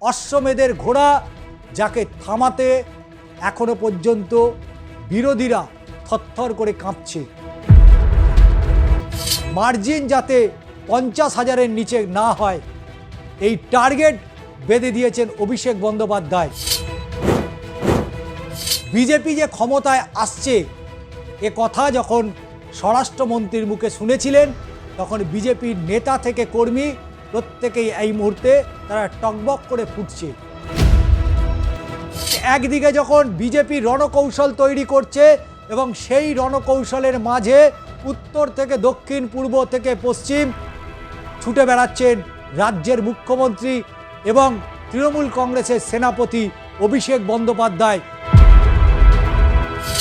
অশ্বমেধের ঘোড়া, যাকে থামাতে এখনো পর্যন্ত বিরোধীরা থরথর করে কাঁপছে। মার্জিন যাতে 50,000-এর নিচে না হয়, এই টার্গেট বেঁধে দিয়েছেন অভিষেক বন্দ্যোপাধ্যায়। বিজেপি যে ক্ষমতায় আসছে এ কথা যখন স্বরাষ্ট্রমন্ত্রীর মুখে শুনেছিলেন, তখন বিজেপির নেতা থেকে কর্মী প্রত্যেকেই এই মুহূর্তে তারা টকবক করে ফুটছে। একদিকে যখন বিজেপি রণকৌশল তৈরি করছে এবং সেই রণকৌশলের মাঝে উত্তর থেকে দক্ষিণ, পূর্ব থেকে পশ্চিম ছুটে বেড়াচ্ছেন রাজ্যের মুখ্যমন্ত্রী এবং তৃণমূল কংগ্রেসের সেনাপতি অভিষেক বন্দ্যোপাধ্যায়।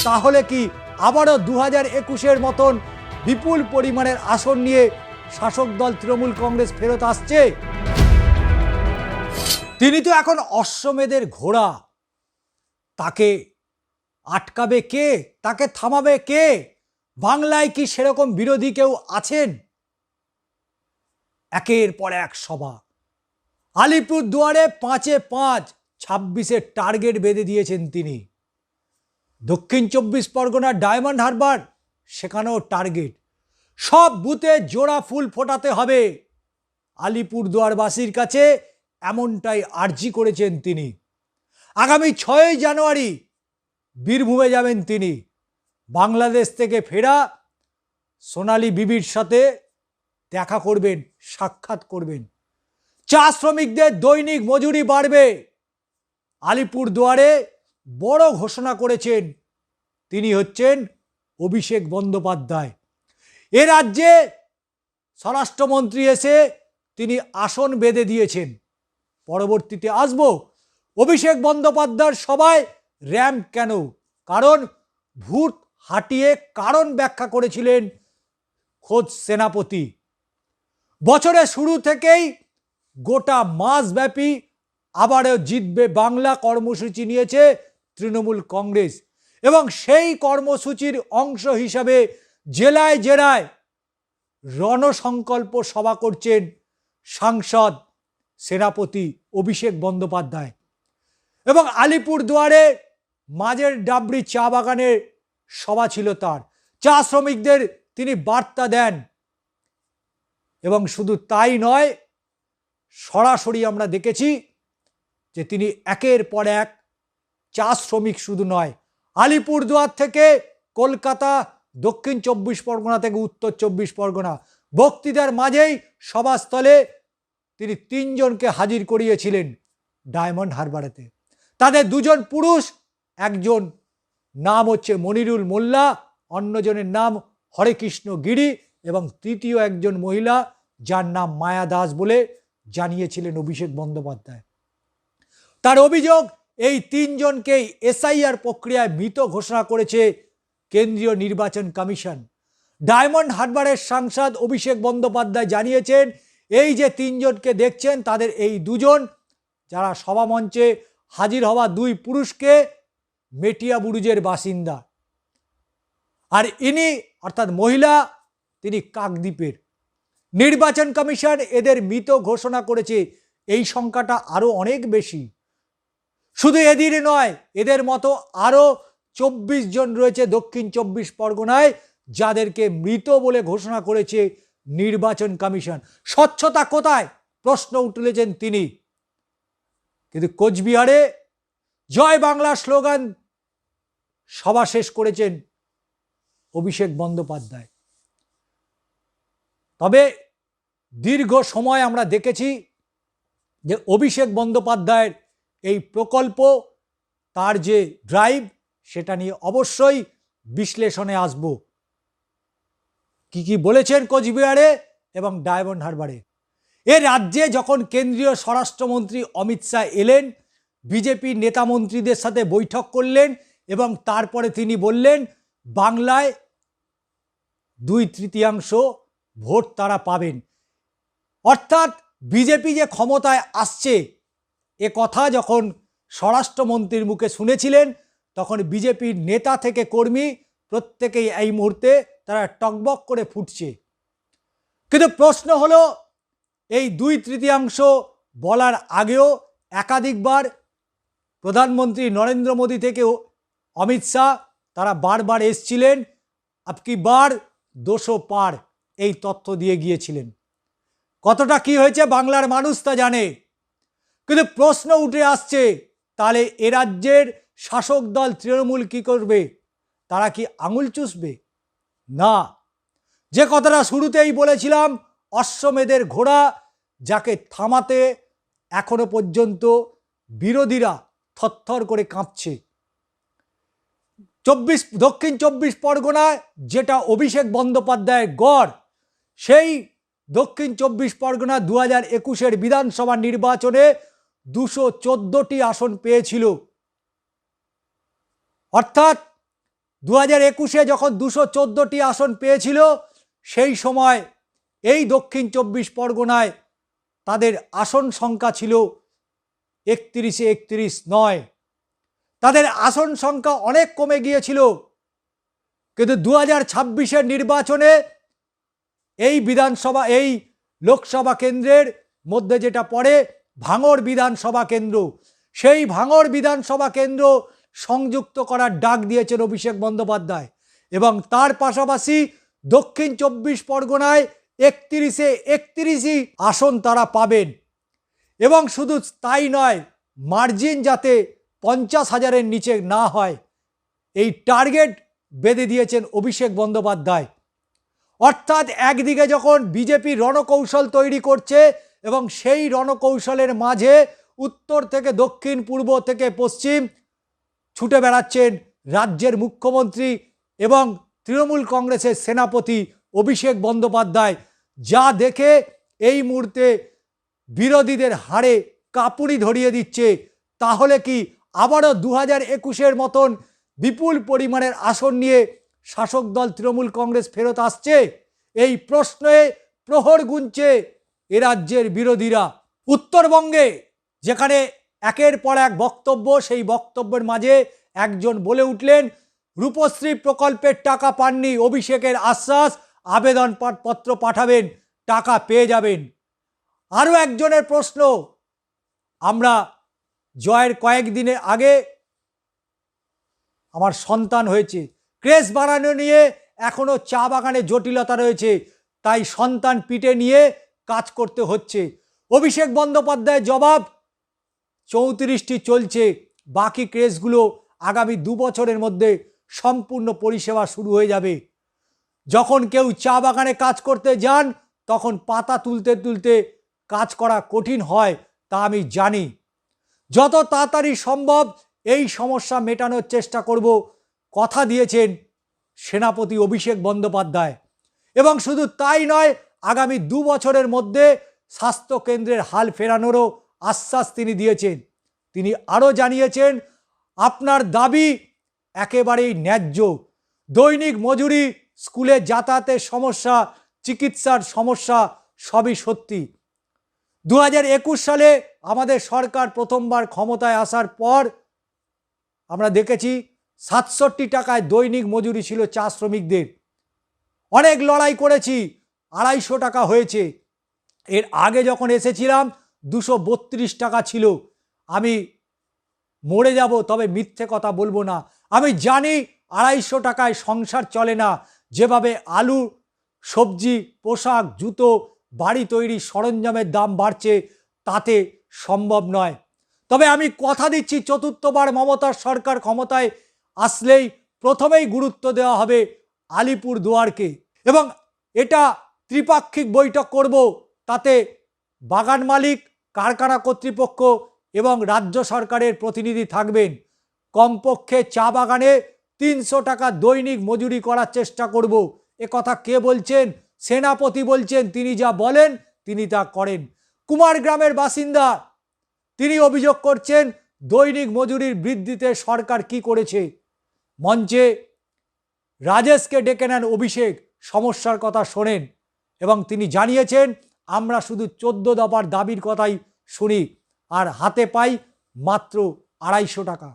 তাহলে কি আবারও 2021-এর মতন বিপুল পরিমাণের আসন নিয়ে শাসক দল তৃণমূল কংগ্রেস ফেরত আসছে? তিনি তো এখন অশ্বমেধের ঘোড়া। তাকে আটকাবে কে? তাকে থামাবে কে? বাংলায় কি সেরকম বিরোধী কেউ আছেন? একের পর এক সভা। আলিপুরদুয়ারে 5-এ 5, 26-এর টার্গেট বেঁধে দিয়েছেন তিনি। দক্ষিণ 24 পরগনার ডায়মন্ড হারবার, সেখানেও টার্গেট। সব বুথে জোড়া ফুল ফোটাতে হবে আলিপুরদুয়ারবাসীর কাছে, এমনটাই আর্জি করেছেন তিনি। আগামী 6ই জানুয়ারি বীরভূমে যাবেন তিনি। বাংলাদেশ থেকে ফেরা সোনালী বিবির সাথে দেখা করবেন, সাক্ষাৎ করবেন। চা শ্রমিকদের দৈনিক মজুরি বাড়বে। আলিপুরদুয়ারে বড় ঘোষণা করেছেন তিনি হচ্ছেন অভিষেক বন্দ্যোপাধ্যায়। এ রাজ্যে স্বরাষ্ট্রমন্ত্রী এসে তিনি আসন বেঁধে দিয়েছেন। পরবর্তীতে আসব অভিষেক বন্দ্যোপাধ্যায়ের সভায় র্যাম্প কেন? কারণ ভূত হাঁটিয়ে কারণ ব্যাখ্যা করেছিলেন খোদ সেনাপতি। বছরের শুরু থেকেই গোটা মাসব্যাপী আবারও জিতবে বাংলা কর্মসূচি নিয়েছে তৃণমূল কংগ্রেস এবং সেই কর্মসূচির অংশ হিসাবে জেলায় জেলায় রণসংকল্প সভা করছেন সাংসদ সেনাপতি অভিষেক বন্দ্যোপাধ্যায়। এবং আলিপুরদুয়ারে মাঝের ডাবরি চা বাগানের সভা ছিল তার। চা শ্রমিকদের তিনি বার্তা দেন এবং শুধু তাই নয়, সরাসরি আমরা দেখেছি যে তিনি একের পর এক চা শ্রমিক শুধু নয়, আলিপুরদুয়ার থেকে কলকাতা, দক্ষিণ 24 পরগনা থেকে উত্তর 24 পরগনা, বক্তৃতার মাঝেই সভাস্থলে তিনি 3 জনকে হাজির করিয়েছিলেন ডায়মন্ড হারবারেতে। তাদের 2 জন পুরুষ, একজন নাম হচ্ছে মনিরুল মোল্লা, অন্যজনের নাম হরেকৃষ্ণ গিরি এবং তৃতীয় একজন মহিলা যার নাম মায়া দাস বলে জানিয়েছিলেন অভিষেক বন্দ্যোপাধ্যায়। তার অভিযোগ এই 3 জনকেই এসআইআর প্রক্রিয়ায় মৃত ঘোষণা করেছে কেন্দ্রীয় নির্বাচন কমিশন। ডায়মন্ড হারবারের সাংসদ অভিষেক বন্দ্যোপাধ্যায় জানিয়েছেন এই যে 3 জনকে দেখছেন তাদের এই 2 জন যারা সভামঞ্চে হাজির হওয়া 2 পুরুষকে মেটিয়া বুরুজের বাসিন্দা, আর ইনি অর্থাৎ মহিলা তিনি কাকদ্বীপের। নির্বাচন কমিশন এদের মৃত ঘোষণা করেছে। এই সংখ্যাটা আরো অনেক বেশি। শুধু এদের নয়, এদের মতো আরো 24 জন রয়েছে দক্ষিণ 24 পরগনায় যাদেরকে মৃত বলে ঘোষণা করেছে নির্বাচন কমিশন। স্বচ্ছতা কোথায় প্রশ্ন তুলেছেন তিনি। কিন্তু কোচবিহারে জয় বাংলা স্লোগান সভা শেষ করেছেন অভিষেক বন্দ্যোপাধ্যায়। তবে দীর্ঘ সময় আমরা দেখেছি যে অভিষেক বন্দ্যোপাধ্যায়ের এই প্রকল্প, তার যে ড্রাইভ, সেটা নিয়ে অবশ্যই বিশ্লেষণে আসব। কি বলেছেন কোচবিহারে এবং ডায়মন্ড হারবারে। এ রাজ্যে যখন কেন্দ্রীয় স্বরাষ্ট্রমন্ত্রী অমিত শাহ এলেন, বিজেপি নেতা মন্ত্রীদের সাথে বৈঠক করলেন এবং তারপরে তিনি বললেন বাংলায় 2/3 ভোট তারা পাবেন। অর্থাৎ বিজেপি যে ক্ষমতায় আসছে এ কথা যখন স্বরাষ্ট্রমন্ত্রীর মুখে শুনেছিলেন, তখন বিজেপির নেতা থেকে কর্মী প্রত্যেকেই এই মুহূর্তে তারা টকবক করে ফুটছে। কিন্তু প্রশ্ন হলো এই 2/3 বলার আগেও একাধিকবার প্রধানমন্ত্রী নরেন্দ্র মোদী থেকে অমিত শাহ তারা বারবার এসছিলেন, আপকি বার 200 পার এই তথ্য দিয়ে গিয়েছিলেন। কতটা কি হয়েছে বাংলার মানুষ তা জানে, কিন্তু প্রশ্ন উঠে আসছে, তাহলে এ রাজ্যের শাসক দল তৃণমূল কি করবে? তারা কি আঙুল চুষবে? না, যে কথাটা শুরুতেই বলেছিলাম, অশ্বমেধের ঘোড়া যাকে থামাতে এখনো পর্যন্ত বিরোধীরা থরথর করে কাঁপছে। দক্ষিণ 24 পরগনায় যেটা অভিষেক বন্দ্যোপাধ্যায়ের গড়, সেই দক্ষিণ 24 পরগনা 2021-এর বিধানসভা নির্বাচনে 214টি আসন পেয়েছিল। অর্থাৎ 2021-এ যখন 214টি আসন পেয়েছিল, সেই সময় এই দক্ষিণ 24 পরগনায় তাদের আসন সংখ্যা ছিল 31-এ 31 নয়, তাদের আসন সংখ্যা অনেক কমে গিয়েছিল। কিন্তু 2026-এর নির্বাচনে এই বিধানসভা, এই লোকসভা কেন্দ্রের মধ্যে যেটা পড়ে ভাঙড় বিধানসভা কেন্দ্র, সেই ভাঙড় বিধানসভা কেন্দ্র সংযুক্ত করার ডাক দিয়েছেন অভিষেক বন্দ্যোপাধ্যায়, এবং তার পাশাপাশি দক্ষিণ 24 পরগনায় 31-এ 31ই আসন তারা পাবেন। এবং শুধু তাই নয়, মার্জিন যাতে 50,000-এর নিচে না হয়, এই টার্গেট বেঁধে দিয়েছেন অভিষেক বন্দ্যোপাধ্যায়। অর্থাৎ একদিকে যখন বিজেপি রণকৌশল তৈরি করছে, এবং সেই রণকৌশলের মাঝে উত্তর থেকে দক্ষিণ, পূর্ব থেকে পশ্চিম ছুটে বেড়াচ্ছেন রাজ্যের মুখ্যমন্ত্রী এবং তৃণমূল কংগ্রেসের সেনাপতি অভিষেক বন্দ্যোপাধ্যায়, যা দেখে এই মুহূর্তে বিরোধীদের হাড়ে কাঁপুনি ধরিয়ে দিচ্ছে। তাহলে কি আবারও 2021-এর মতন বিপুল পরিমাণের আসন নিয়ে শাসক দল তৃণমূল কংগ্রেস ফেরত আসছে? এই প্রশ্নে প্রহর গুনছে এ রাজ্যের বিরোধীরা। উত্তরবঙ্গে যেখানে একের পর এক বক্তব্য, সেই বক্তব্যের মাঝে একজন বলে উঠলেন, রূপশ্রী প্রকল্পের টাকা পাননি, অভিষেকের আশ্বাস, আবেদনপত্র পাঠাবেন, টাকা পেয়ে যাবেন। আরও একজনের প্রশ্ন, আমরা জয়ের কয়েকদিনের আগে আমার সন্তান হয়েছে, ক্রেশ বানানো নিয়ে এখনো চা বাগানে জটিলতা রয়েছে, তাই সন্তান পিঠে নিয়ে কাজ করতে হচ্ছে। অভিষেক বন্দ্যোপাধ্যায়ের জবাব, 34টি চলছে, বাকি ক্রেশগুলো আগামী 2 বছরের মধ্যে সম্পূর্ণ পরিষেবা শুরু হয়ে যাবে। যখন কেউ চা বাগানে কাজ করতে যান, তখন পাতা তুলতে তুলতে কাজ করা কঠিন হয়, তা আমি জানি। যত তাড়াতাড়ি সম্ভব এই সমস্যা মেটানোর চেষ্টা করব, কথা দিয়েছেন সেনাপতি অভিষেক বন্দ্যোপাধ্যায়। এবং শুধু তাই নয়, আগামী 2 বছরের মধ্যে স্বাস্থ্য কেন্দ্রের হাল ফেরানোরও আশ্বাস তিনি দিয়েছেন। তিনি আরও জানিয়েছেন, আপনার দাবি একেবারেই ন্যায্য, দৈনিক মজুরি, স্কুলে যাতায়াতের সমস্যা, চিকিৎসার সমস্যা, সবই সত্যি। 2021 সালে আমাদের সরকার প্রথমবার ক্ষমতায় আসার পর আমরা দেখেছি 67 টাকায় দৈনিক মজুরি ছিল চা শ্রমিকদের। অনেক লড়াই করেছি, 250 টাকা হয়েছে। এর আগে যখন এসেছিলাম 232 টাকা ছিল। আমি মরে যাব, তবে মিথ্যে কথা বলবো না। আমি জানি 250 টাকায় সংসার চলে না। যেভাবে আলু, সবজি, পোশাক, জুতো, বাড়ি তৈরি সরঞ্জামের দাম বাড়ছে, তাতে সম্ভব নয়। তবে আমি কথা দিচ্ছি, চতুর্থবার মমতার সরকার ক্ষমতায় আসলেই প্রথমেই গুরুত্ব দেওয়া হবে আলিপুরদুয়ারকে, এবং এটা ত্রিপাক্ষিক বৈঠক করব। তাতে বাগান মালিক, কারখানা কর্তৃপক্ষ এবং রাজ্য সরকারের প্রতিনিধি থাকবেন। কমপক্ষে চা বাগানে 300 টাকা দৈনিক মজুরি করার চেষ্টা করব। এ কথা কে বলছেন? সেনাপতি বলছেন। তিনি যা বলেন তিনি তা করেন। কুমারগ্রামের বাসিন্দা, তিনি অভিযোগ করছেন দৈনিক মজুরির বৃদ্ধিতে সরকার কি করেছে। মঞ্চে রাজেশকে ডেকে নেন অভিষেক, সমস্যার কথা শোনেন, এবং তিনি জানিয়েছেন, আমরা শুধু 14 দফার দাবির কথাই শুনি, আর হাতে পাই মাত্র 250 টাকা।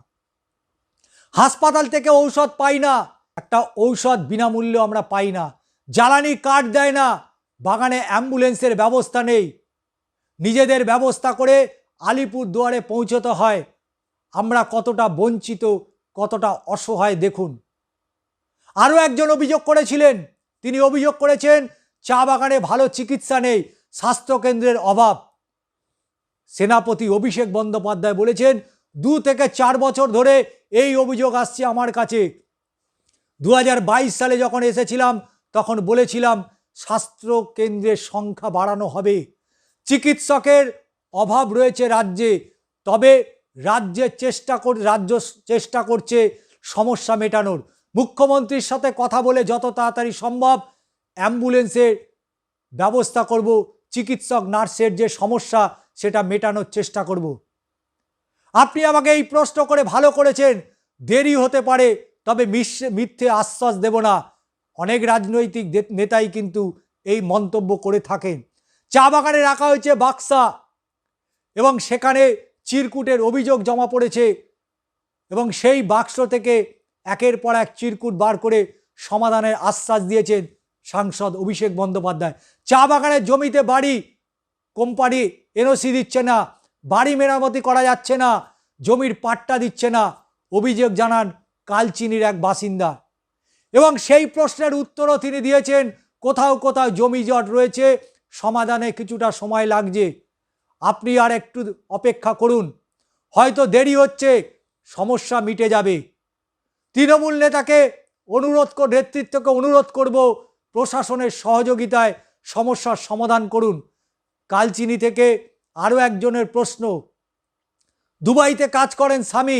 হাসপাতাল থেকে ঔষধ পাই না, একটা ঔষধ বিনামূল্যে আমরা পাই না। জ্বালানি কার্ড দেয় না, বাগানে অ্যাম্বুলেন্সের ব্যবস্থা নেই। নিজেদের ব্যবস্থা করে আলিপুর দুয়ারে পৌঁছতে হয়, আমরা কতটা বঞ্চিত, কতটা অসহায় দেখুন। আরও একজন অভিযোগ করেছিলেন, তিনি অভিযোগ করেছেন চা বাগানে ভালো চিকিৎসা নেই, স্বাস্থ্যকেন্দ্রের অভাব। সেনাপতি অভিষেক বন্দ্যোপাধ্যায় বলেছেন 2 থেকে 4 বছর ধরে এই অভিযোগ আসছে আমার কাছে। 2022 সালে যখন এসেছিলাম তখন বলেছিলাম স্বাস্থ্যকেন্দ্রের সংখ্যা বাড়ানো হবে। চিকিৎসকের অভাব রয়েছে রাজ্যে, তবে রাজ্য চেষ্টা করছে সমস্যা মেটানোর। মুখ্যমন্ত্রীর সাথে কথা বলে যত তাড়াতাড়ি সম্ভব অ্যাম্বুলেন্সের ব্যবস্থা করব, চিকিৎসক নার্সের যে সমস্যা সেটা মেটানোর চেষ্টা করব। আপনি আমাকে এই প্রশ্ন করে ভালো করেছেন, দেরি হতে পারে, তবে মিথ্যে আশ্বাস দেব না। অনেক রাজনৈতিক নেতাই কিন্তু এই মন্তব্য করে থাকেন। চা বাগানে রাখা হয়েছে বাক্সা এবং সেখানে চিরকুটের অভিযোগ জমা পড়েছে এবং সেই বাক্স থেকে একের পর এক চিরকুট বার করে সমাধানের আশ্বাস দিয়েছেন সাংসদ অভিষেক বন্দ্যোপাধ্যায়। চা বাগানের জমিতে বাড়ি কোম্পানি এনওসি দিচ্ছে না, বাড়ি মেরামতি করা যাচ্ছে না, জমির পাট্টা দিচ্ছে না, অভিযোগ জানান কালচিনির এক বাসিন্দা। এবং সেই প্রশ্নের উত্তরও তিনি দিয়েছেন, কোথাও কোথাও জমি জট রয়েছে, সমাধানে কিছুটা সময় লাগছে, আপনি আর একটু অপেক্ষা করুন, হয়তো দেরি হচ্ছে, সমস্যা মিটে যাবে। তৃণমূল নেতৃত্বকে অনুরোধ করব প্রশাসনের সহযোগিতায় সমস্যার সমাধান করুন। কালচিনি থেকে আরও একজনের প্রশ্ন, দুবাইতে কাজ করেন স্বামী,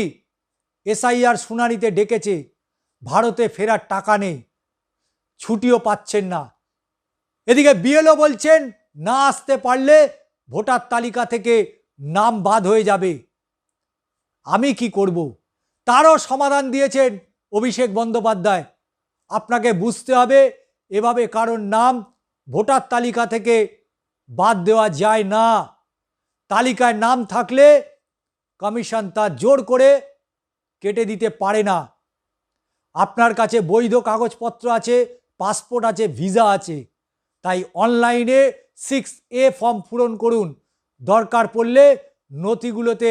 এসআইআর শুনানিতে ডেকেছে, ভারতে ফেরার টাকা নেই, ছুটিও পাচ্ছেন না। এদিকে বিএলও বলছেন না আসতে পারলে ভোটার তালিকা থেকে নাম বাদ হয়ে যাবে, আমি কি করব? তারও সমাধান দিয়েছেন অভিষেক বন্দ্যোপাধ্যায়। আপনাকে বুঝতে হবে এভাবে কারণ নাম ভোটার তালিকা থেকে বাদ দেওয়া যায় না। তালিকায় নাম থাকলে কমিশন তা জোর করে কেটে দিতে পারে না। আপনার কাছে বৈধ কাগজপত্র আছে, পাসপোর্ট আছে, ভিসা আছে, তাই অনলাইনে 6A ফর্ম পূরণ করুন। দরকার পড়লে নথিগুলোতে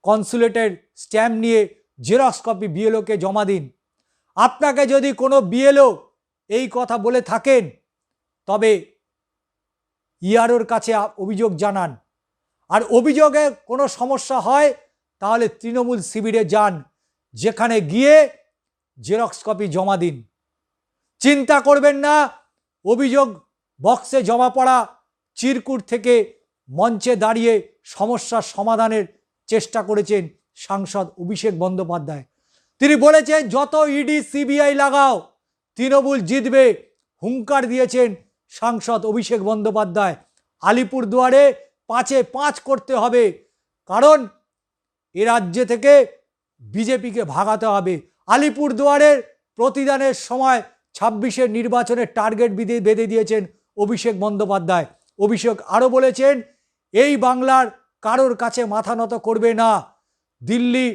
কনসুলেটের স্ট্যাম্প নিয়ে জেরক্স কপি বিএলওকে জমা দিন। আপনাকে যদি কোনো বিএলও এই কথা বলে থাকেন তবে ইআরওর কাছে অভিযোগ জানান। আর অভিযোগে কোনো সমস্যা হয় তাহলে তৃণমূল শিবিরে যান, যেখানে গিয়ে জেরক্স কপি জমা দিন। চিন্তা করবেন না, অভিযোগ বক্সে জমা পড়া চিরকুট থেকে মঞ্চে দাঁড়িয়ে সমস্যার সমাধানের চেষ্টা করেছেন সাংসদ অভিষেক বন্দ্যোপাধ্যায়। তিনি বলেছেন যত ইডি সিবিআই লাগাও তৃণমূল জিতবে, হুঙ্কার দিয়েছেন সাংসদ অভিষেক বন্দ্যোপাধ্যায়। আলিপুরদুয়ারে 5-এ 5 করতে হবে, কারণ এ রাজ্য থেকে বিজেপিকে ভাগাতে হবে। আলিপুরদুয়ারের প্রতিদানের সময় 26-এর নির্বাচনের টার্গেট বেঁধে দিয়েছেন অভিষেক বন্দ্যোপাধ্যায়। অভিষেক আরও বলেছেন এই বাংলার কারোর কাছে মাথা নত করবে না, দিল্লি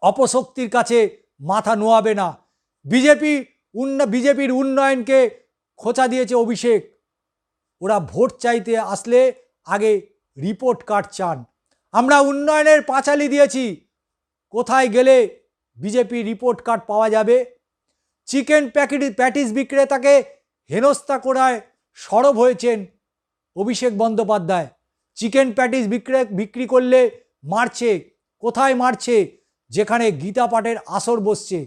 অপশক্তির কাছে মাথা নোয়াবে না। বিজেপির উন্নয়নকে খোঁচা দিয়েছে অভিষেক। ওরা ভোট চাইতে আসলে আগে রিপোর্ট কার্ড চান। আমরা উন্নয়নের পাঁচালি দিয়েছি, কোথায় গেলে বিজেপি রিপোর্ট কার্ড পাওয়া যাবে? চিকেন প্যাটিস বিক্রেতাকে হেনস্থা করায় সরব হয়েছেন অভিষেক বন্দ্যোপাধ্যায়। চিকেন প্যাটিস বিক্রি করলে মারছে, কোথায় মারছে? যেখানে গীতা পাঠের আসর বসছে।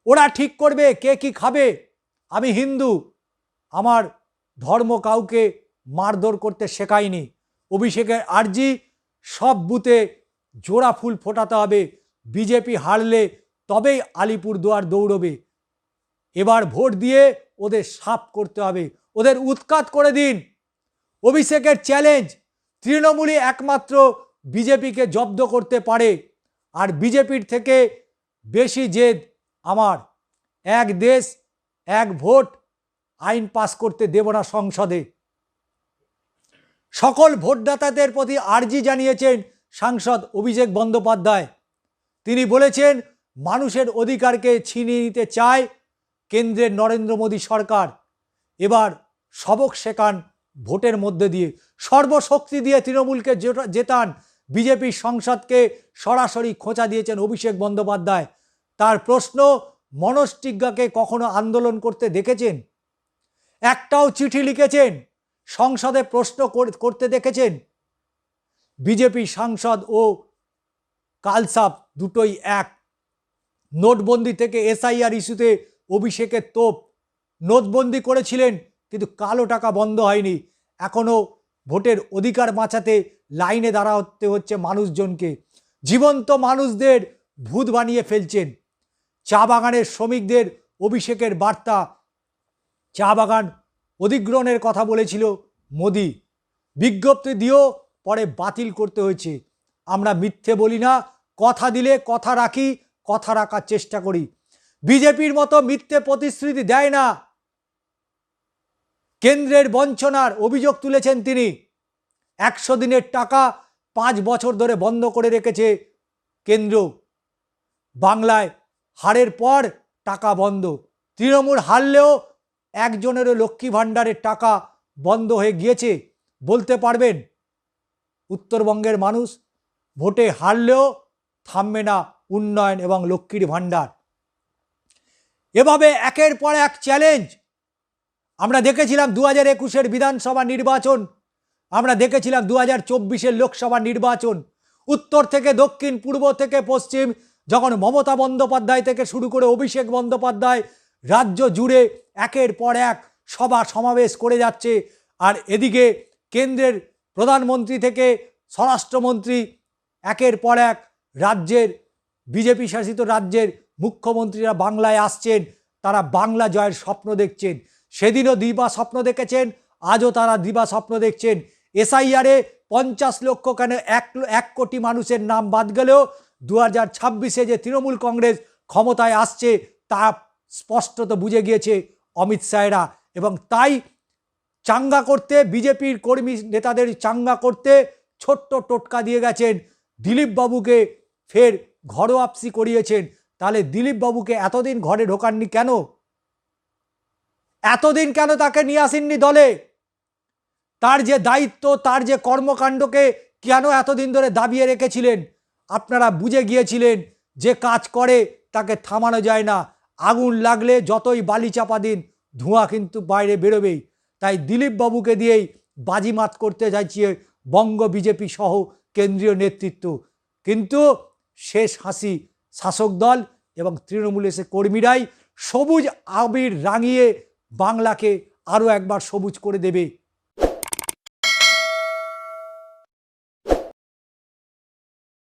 ওরা ঠিক করবে কে কি খাবে। আমি হিন্দু, আমার ধর্ম কাউকে মারধর করতে শেখায়নি। অভিষেকের আর্জি সব বুথে জোড়া ফুল ফোটাতে হবে, বিজেপি হারলে তবেই আলিপুরদুয়ার দৌড়বে। এবার ভোট দিয়ে ওদের সাফ করতে হবে, ওদের উৎখাত করে দিন। অভিষেকের চ্যালেঞ্জ, তৃণমূলই একমাত্র বিজেপিকে জব্দ করতে পারে, আর বিজেপির থেকে বেশি জেদ আমার। এক দেশ এক ভোট আইন পাস করতে দেব না সংসদে। সকল ভোটদাতাদের প্রতি আর্জি জানিয়েছেন সাংসদ অভিষেক বন্দ্যোপাধ্যায়। তিনি বলেছেন মানুষের অধিকারকে ছিনিয়ে নিতে চায় কেন্দ্রের নরেন্দ্র মোদী সরকার। এবার সবক শেখান ভোটের মধ্যে দিয়ে সর্বশক্তি দিয়ে তৃণমূলকে জেতান। বিজেপির সংসদকে সরাসরি খোঁচা দিয়েছেন অভিষেক বন্দ্যোপাধ্যায়। তার প্রশ্ন, মনোজ টিগ্গাকে কখনো আন্দোলন করতে দেখেছেন? একটাও চিঠি লিখেছেন? সংসদে প্রশ্ন করতে দেখেছেন? বিজেপি সাংসদ ও কালসাপ দুটোই এক। নোটবন্দি থেকে এসআইআর ইস্যুতে অভিষেকের তোপ। নোটবন্দি করেছিলেন কিন্তু কালো টাকা বন্ধ হয়নি। এখনও ভোটের অধিকার বাঁচাতে লাইনে দাঁড়াতে হচ্ছে মানুষজনকে। জীবন্ত মানুষদের ভূত বানিয়ে ফেলছেন। চা বাগানের শ্রমিকদের অভিষেকের বার্তা, চা বাগান অধিগ্রহণের কথা বলেছিল মোদি, বিজ্ঞপ্তি দিয়েও পরে বাতিল করতে হয়েছে। আমরা মিথ্যে বলি না, কথা দিলে কথা রাখি, কথা রাখার চেষ্টা করি। বিজেপির মতো মিথ্যে প্রতিশ্রুতি দেয় না। কেন্দ্রের বঞ্চনার অভিযোগ তুলেছেন তিনি। 100 দিনের টাকা 5 বছর ধরে বন্ধ করে রেখেছে কেন্দ্র। বাংলায় হারের পর টাকা বন্ধ। তৃণমূল হারলেও একজনেরও লক্ষ্মী ভাণ্ডারের টাকা বন্ধ হয়ে গিয়েছে বলতে পারবেন? উত্তরবঙ্গের মানুষ ভোটে হারলেও থামবে না উন্নয়ন এবং লক্ষ্মীর ভাণ্ডার। এভাবে একের পর এক চ্যালেঞ্জ আমরা দেখেছিলাম। 2021-এর বিধানসভা নির্বাচন, আমরা দেখেছিলাম 2024-এর লোকসভা নির্বাচন। উত্তর থেকে দক্ষিণ, পূর্ব থেকে পশ্চিম, যখন মমতা বন্দ্যোপাধ্যায় থেকে শুরু করে অভিষেক বন্দ্যোপাধ্যায় রাজ্য জুড়ে একের পর এক সভা সমাবেশ করে যাচ্ছে, আর এদিকে কেন্দ্রের প্রধানমন্ত্রী থেকে স্বরাষ্ট্রমন্ত্রী একের পর এক রাজ্যের বিজেপি শাসিত রাজ্যের মুখ্যমন্ত্রীরা বাংলায় আসছেন। তারা বাংলা জয়ের স্বপ্ন দেখছেন। সেদিনও দিবা স্বপ্ন দেখেছেন, আজও তারা দিবা স্বপ্ন দেখছেন। এসআইআরে 50 লক্ষ কেন 1 কোটি মানুষের নাম বাদ গেলেও 2026-এ যে তৃণমূল কংগ্রেস ক্ষমতায় আসছে তা স্পষ্টত বুঝে গিয়েছে অমিত শাহরা, এবং তাই চাঙ্গা করতে, বিজেপির কর্মী নেতাদের চাঙ্গা করতে ছোট্ট টোটকা দিয়ে গেছেন। দিলীপ বাবুকে ফের ঘরোয়াপসি করিয়েছেন। তাহলে দিলীপ বাবুকে এতদিন ঘরে ঢোকাননি কেন? এতদিন কেন তাকে নিয়ে আসেননি দলে? তার যে দায়িত্ব, তার যে কর্মকাণ্ডকে কেন এতদিন ধরে দাবিয়ে রেখেছিলেন? আপনারা বুঝে গিয়েছিলেন যে কাজ করে তাকে থামানো যায় না। আগুন লাগলে যতই বালি চাপা দিন, ধোঁয়া কিন্তু বাইরে বেরোবেই। তাই দিলীপ বাবুকে দিয়েই বাজিমাত করতে চাইছে বঙ্গ বিজেপি সহ কেন্দ্রীয় নেতৃত্ব। কিন্তু শেষ হাসি শাসক দল এবং তৃণমূলের কর্মীরাই সবুজ আবির রাঙিয়ে বাংলাকে আরও একবার সবুজ করে দেবে।